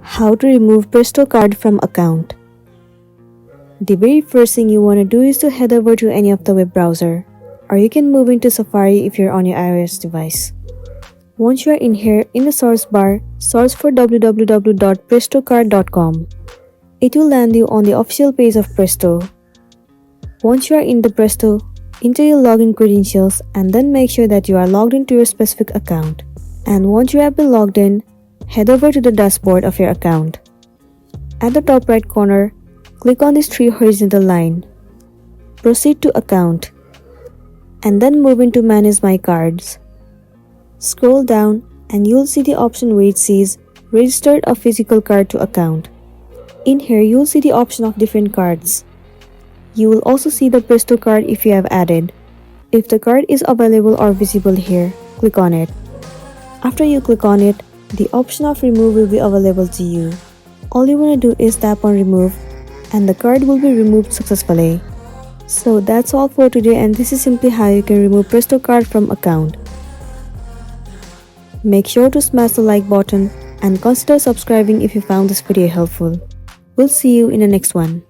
How to remove Presto card from account. The very first thing you want to do is to head over to any of the web browser, or you can move into Safari if you're on your iOS device. Once you are in here, in the source bar, search for www.prestocard.com. It will land you on the official page of Presto. Once you are in the Presto, enter your login credentials and then make sure that you are logged into your specific account. And once you have been logged in, head over to the dashboard of your account. At the top right corner, click on this 3 horizontal line. Proceed to Account, and then move into Manage My Cards. Scroll down and you'll see the option where it says Registered a physical card to account. In here, you'll see the option of different cards. You will also see the Presto card if you have added. If the card is available or visible here, click on it. After you click on it, the option of remove will be available to you. All you want to do is tap on remove and the card will be removed successfully. So that's all for today, and this is simply how you can remove Presto card from account. Make sure to smash the like button and consider subscribing if you found this video helpful. We'll see you in the next one.